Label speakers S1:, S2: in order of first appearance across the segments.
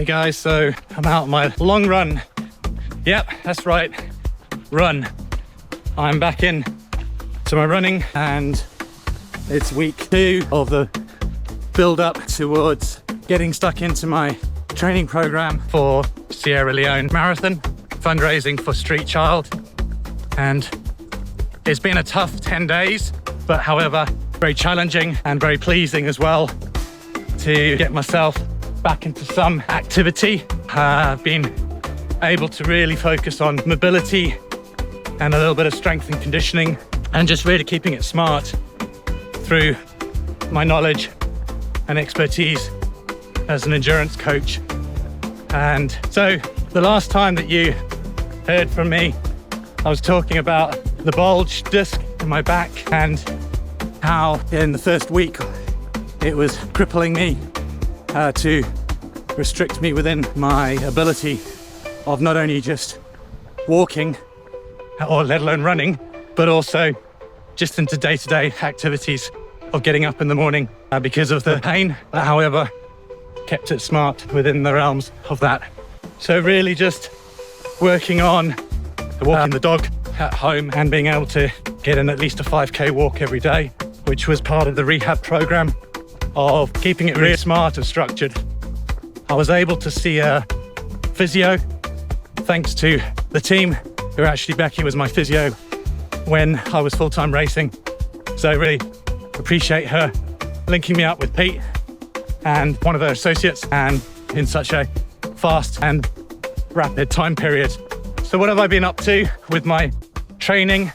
S1: Hey guys, so I'm out on my long run. Yep, that's right, run. I'm back in to my running and it's week 2 of the build up towards getting stuck into my training program for Sierra Leone Marathon, fundraising for Street Child. And it's been a tough 10 days, but however, very challenging and very pleasing as well to get myself back into some activity. I've been able to really focus on mobility and a little bit of strength and conditioning and just really keeping it smart through my knowledge and expertise as an endurance coach. And so the last time that you heard from me, I was talking about the bulge disc in my back and how in the first week it was crippling me to restrict me within my ability of not only just walking or let alone running, but also just into day-to-day activities of getting up in the morning because of the pain, but however, kept it smart within the realms of that. So really just working on walking the dog at home and being able to get in at least a 5K walk every day, which was part of the rehab program of keeping it really smart and structured. I was able to see a physio thanks to the team who actually, Becky was my physio when I was full-time racing. So I really appreciate her linking me up with Pete and one of her associates, and in such a fast and rapid time period. So what have I been up to with my training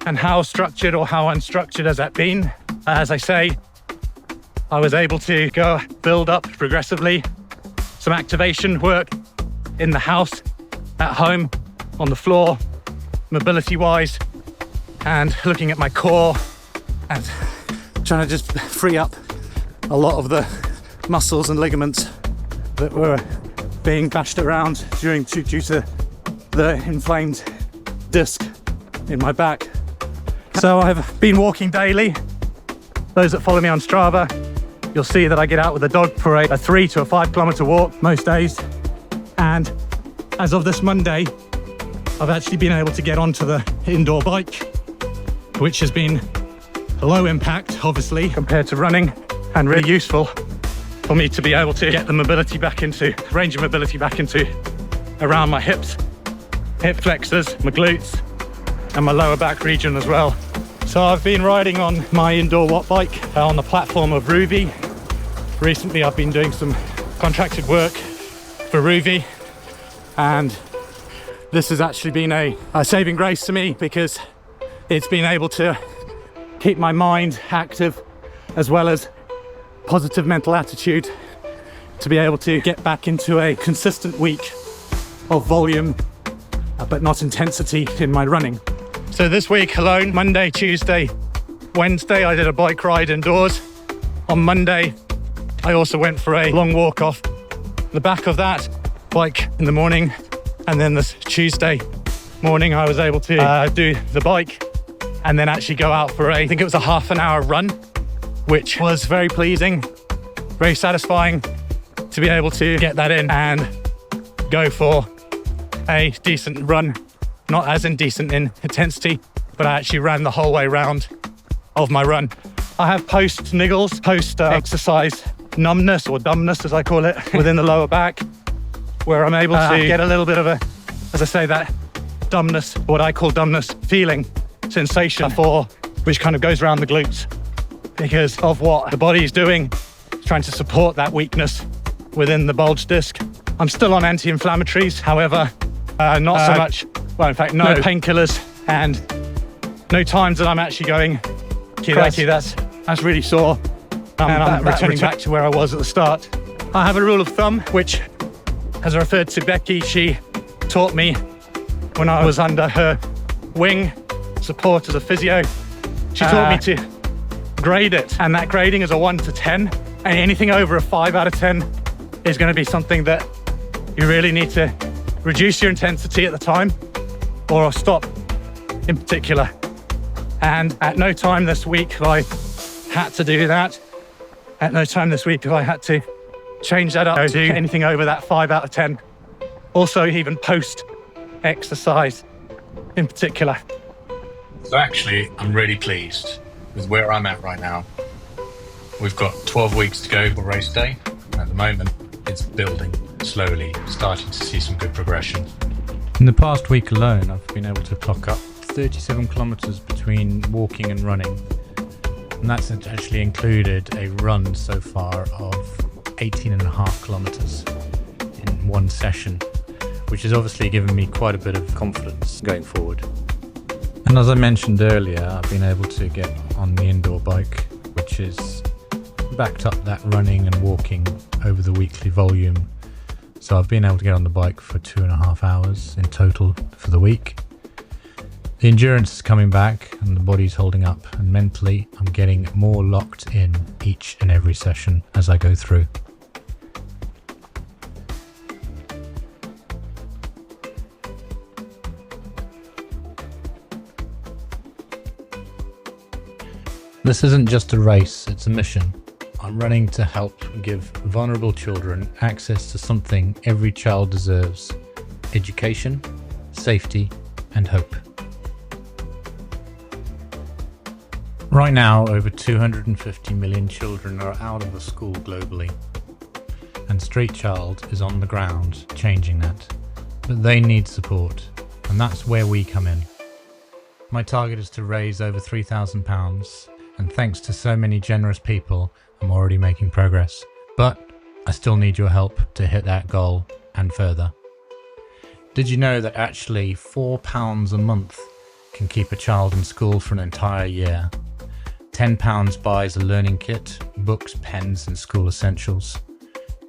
S1: and how structured or how unstructured has that been? As I say, I was able to go build up progressively some activation work in the house, at home, on the floor, mobility wise, and looking at my core and trying to just free up a lot of the muscles and ligaments that were being bashed around due to the inflamed disc in my back. So I've been walking daily. Those that follow me on Strava, you'll see that I get out with the dog for a 3 to 5 kilometer walk most days. And as of this Monday, I've actually been able to get onto the indoor bike, which has been low impact, obviously, compared to running, and really useful for me to be able to get the mobility back into, range of mobility back into around my hips, hip flexors, my glutes, and my lower back region as well. So I've been riding on my indoor watt bike on the platform of Ruby. Recently I've been doing some contracted work for Ruby, and this has actually been a saving grace to me because it's been able to keep my mind active as well as positive mental attitude to be able to get back into a consistent week of volume but not intensity in my running. So this week alone, Monday, Tuesday, Wednesday, I did a bike ride indoors. On Monday, I also went for a long walk off the back of that bike in the morning. And then this Tuesday morning, I was able to do the bike and then actually go out for I think it was a half an hour run, which was very pleasing, very satisfying to be able to get that in and go for a decent run. Not as indecent in intensity, but I actually ran the whole way round of my run. I have post niggles, post exercise numbness or dumbness as I call it, within the lower back, where I'm able to get a little bit of a, as I say, that dumbness, what I call dumbness feeling, sensation for, which kind of goes around the glutes because of what the body is doing, trying to support that weakness within the bulge disc. I'm still on anti-inflammatories, however, not so much. Well, in fact, no painkillers and no times that I'm actually going, that's really sore. And I'm returning back to where I was at the start. I have a rule of thumb, which, as I referred to Becky, she taught me when I was under her wing, support as a physio. She taught me to grade it, and that grading is a 1 to 10. And anything over a 5 out of 10 is going to be something that you really need to reduce your intensity at the time or stop in particular. And at no time this week have I had to do that. At no time this week have I had to change that up to anything over that 5 out of 10. Also, even post exercise in particular.
S2: So actually, I'm really pleased with where I'm at right now. We've got 12 weeks to go for race day. At the moment, it's building slowly, starting to see some good progression.
S3: In the past week alone, I've been able to clock up 37 kilometers between walking and running. And that's actually included a run so far of 18.5 kilometers in one session, which has obviously given me quite a bit of confidence going forward. And as I mentioned earlier, I've been able to get on the indoor bike, which has backed up that running and walking over the weekly volume. So I've been able to get on the bike for 2.5 hours in total for the week. The endurance is coming back and the body's holding up, and mentally I'm getting more locked in each and every session as I go through. This isn't just a race, it's a mission. I'm running to help give vulnerable children access to something every child deserves: education, safety, and hope. Right now, over 250 million children are out of a school globally, and Street Child is on the ground changing that. But they need support, and that's where we come in. My target is to raise over £3,000, and thanks to so many generous people, I'm already making progress. But I still need your help to hit that goal and further. Did you know that actually £4 a month can keep a child in school for an entire year? £10 buys a learning kit, books, pens and school essentials.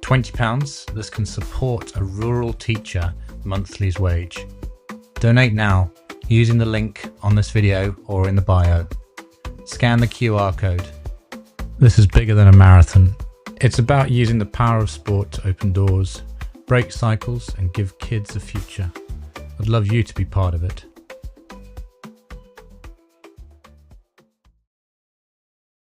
S3: £20, this can support a rural teacher monthly's wage. Donate now using the link on this video or in the bio. Scan the QR code. This is bigger than a marathon. It's about using the power of sport to open doors, break cycles and give kids a future. I'd love you to be part of it.